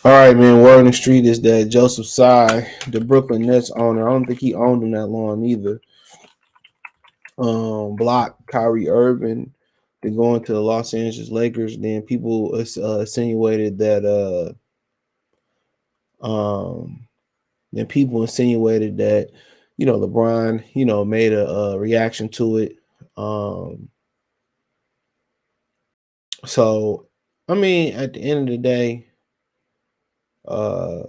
All right, man. Word on the street is that Joseph Tsai, the Brooklyn Nets owner, I don't think he owned them that long either. Blocked Kyrie Irving to go into the Los Angeles Lakers. Then people insinuated that um then people insinuated that LeBron made a reaction to it. Um, so I mean, at the end of the day, uh,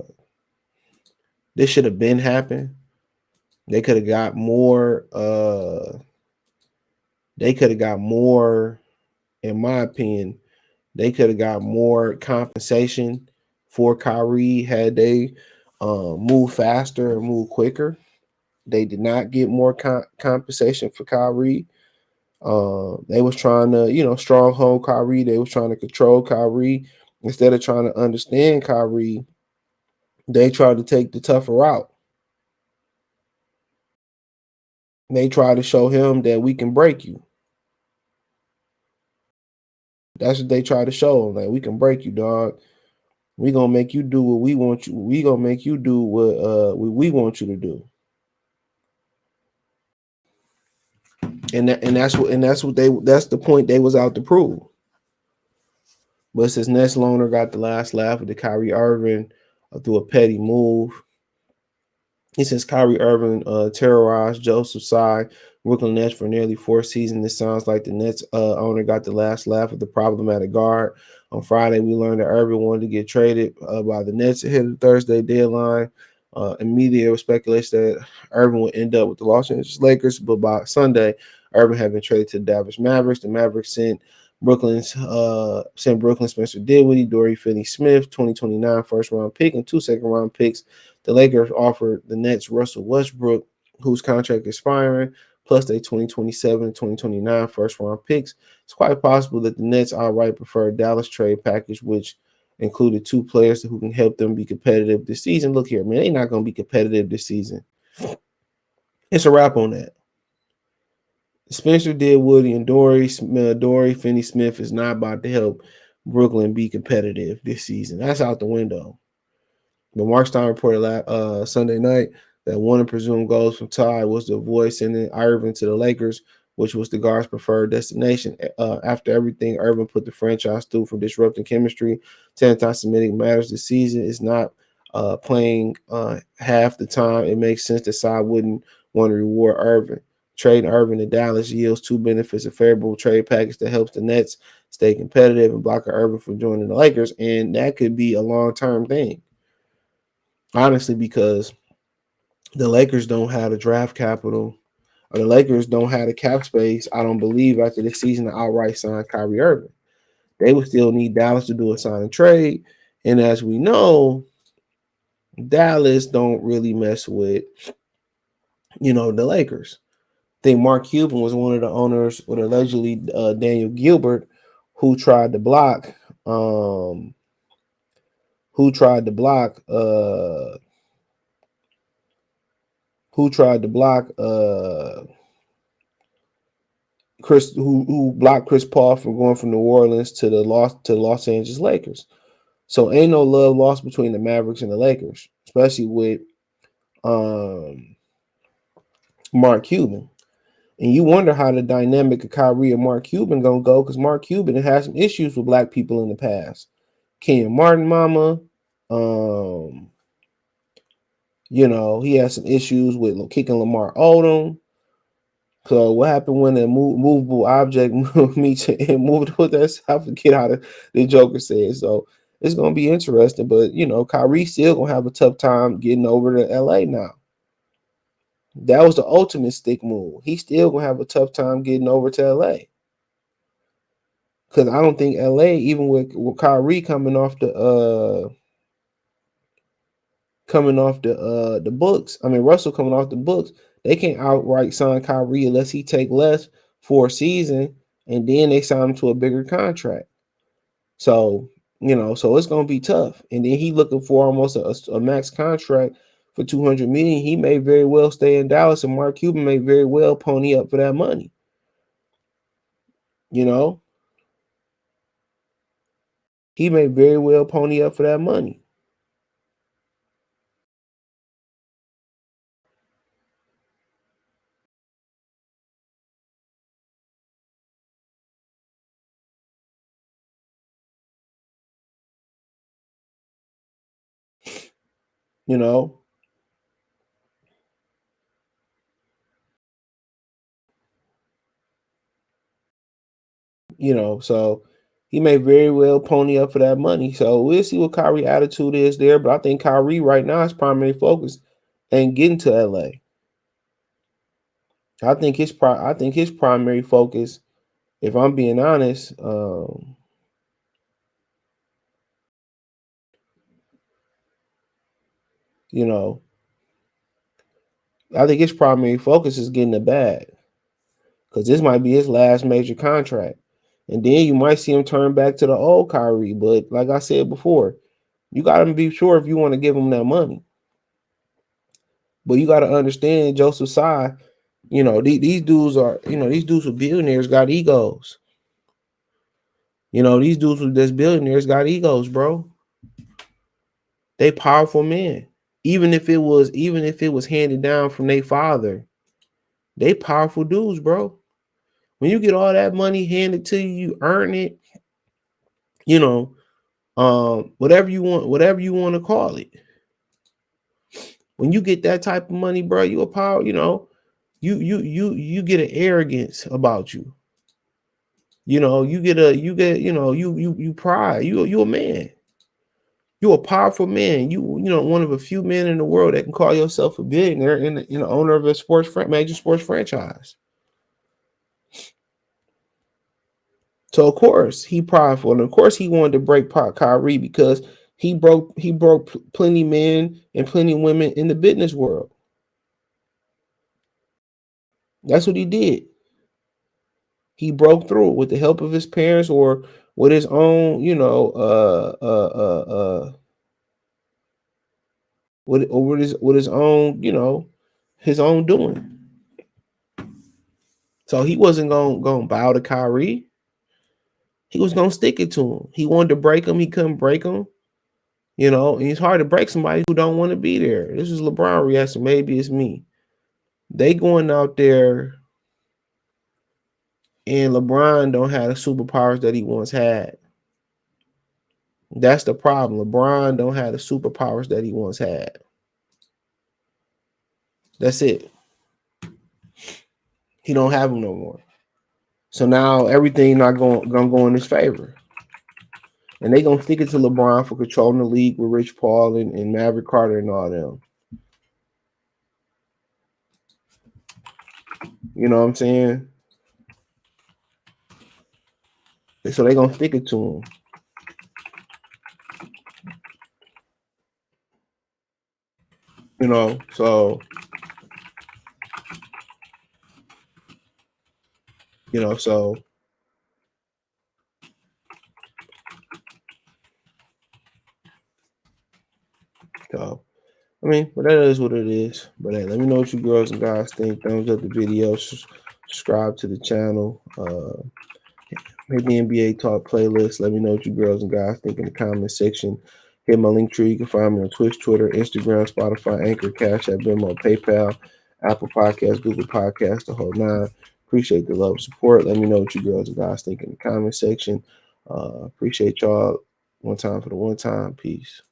this should have been happened. They could have got more. They could have got more, in my opinion. They could have got more compensation for Kyrie had they moved faster and moved quicker. They did not get more compensation for Kyrie. They was trying to, stronghold Kyrie. They was trying to control Kyrie instead of trying to understand Kyrie. They tried to take the tougher route. They tried to show him that we can break you. That's what they try to show him. Like, we can break you, dog. We gonna make you do what we want you. We gonna make you do what we want you to do. That's the point they was out to prove. But since Nets loaner got the last laugh with the Kyrie Irving through a petty move, he says Kyrie Irving terrorized Joseph Tsai, Brooklyn Nets for nearly 4 seasons. It sounds like the Nets owner got the last laugh with the problematic guard. On Friday, we learned that Irving wanted to get traded by the Nets ahead of the Thursday deadline. And media was speculation that Irving would end up with the Los Angeles Lakers, but by Sunday, Irving had been traded to the Dallas Mavericks. The Mavericks sent Brooklyn Spencer Dinwiddie, Dorian Finney-Smith, 2029 first round pick, and 2 second-round picks. The Lakers offered the Nets Russell Westbrook, whose contract is expiring, plus their 2027 and 2029 first round picks. It's quite possible that the Nets outright prefer Dallas trade package, which included 2 players who can help them be competitive this season. Look here, man, they're not going to be competitive this season. It's a wrap on that. Spencer Dinwiddie and Dory Finney-Smith is not about to help Brooklyn be competitive this season. That's out the window. But Mark Stein reported Sunday night that one of presumed goals from Tsai was to avoid sending Irving to the Lakers, which was the guard's preferred destination. After everything Irving put the franchise through for disrupting chemistry, 10 times submitting matters this season is not playing half the time. It makes sense that Tsai wouldn't want to reward Irving. Trading Irving to Dallas yields 2 benefits: a favorable trade package that helps the Nets stay competitive and block Irving from joining the Lakers, and that could be a long-term thing. Honestly, because the Lakers don't have the draft capital, or the Lakers don't have the cap space, I don't believe, after this season to outright sign Kyrie Irving. They would still need Dallas to do a sign and trade. And as we know, Dallas don't really mess with, the Lakers. I think Mark Cuban was one of the owners, with allegedly Daniel Gilbert, who tried to block, um, who tried to block, who tried to block who blocked Chris Paul from going from New Orleans to the Los Angeles Lakers. So ain't no love lost between the Mavericks and the Lakers, especially with um, Mark Cuban. And you wonder how the dynamic of Kyrie and Mark Cuban gonna go, because Mark Cuban had some issues with black people in the past. Kenyon Martin mama, um, he had some issues with kicking Lamar Odom. So what happened when a movable object meets and moved with us? I forget how the Joker said. So it's gonna be interesting, but Kyrie still gonna have a tough time getting over to LA now. That was the ultimate stick move. He's still gonna have a tough time getting over to LA. Because I don't think LA, even with Kyrie coming off the books. I mean, Russell coming off the books. They can't outright sign Kyrie unless he take less for a season, and then they sign him to a bigger contract. So so it's gonna be tough. And then he looking for almost a max contract for $200 million. He may very well stay in Dallas, and Mark Cuban may very well pony up for that money. He may very well pony up for that money. You know, so he may very well pony up for that money. So we'll see what Kyrie attitude is there. But I think Kyrie right now his primary focus ain't getting to LA. I think his primary focus, if I'm being honest, you know, I think his primary focus is getting the bag because this might be his last major contract. And then you might see him turn back to the old Kyrie. But like I said before, you got to be sure if you want to give him that money. But you got to understand, Joseph Tsai, these dudes are, these dudes with billionaires got egos. These dudes with this billionaires got egos, bro. They powerful men. Even if it was handed down from their father, they powerful dudes, bro. When you get all that money handed to you, you earn it. You know, whatever you want to call it. When you get that type of money, bro, you a power. You get an arrogance about you. You pride. You a man. You a powerful man. One of a few men in the world that can call yourself a billionaire and owner of a major sports franchise. So of course he prideful, and of course he wanted to break Kyrie because he broke plenty men and plenty women in the business world. That's what he did. He broke through with the help of his parents or with his own, with his own, his own doing. So he wasn't going to bow to Kyrie. He was going to stick it to him. He wanted to break him. He couldn't break him. And it's hard to break somebody who don't want to be there. This is LeBron reaction. Maybe it's me. They going out there, and LeBron don't have the superpowers that he once had. That's the problem. LeBron don't have the superpowers that he once had. That's it. He don't have them no more. So now everything not gonna go in his favor. And they gonna stick it to LeBron for controlling the league with Rich Paul and Maverick Carter and all them. You know what I'm saying? So they gonna stick it to him. So so so I mean, but that is what it is. But hey, let me know what you girls and guys think. Thumbs up the video, subscribe to the channel. Hit the NBA Talk playlist. Let me know what you girls and guys think in the comment section. Hit my link tree. You can find me on Twitch, Twitter, Instagram, Spotify, Anchor, Cash App, Venmo, PayPal, Apple Podcasts, Google Podcasts, the whole nine. Appreciate the love and support. Let me know what you girls and guys think in the comment section. Appreciate y'all. One time for the one time. Peace.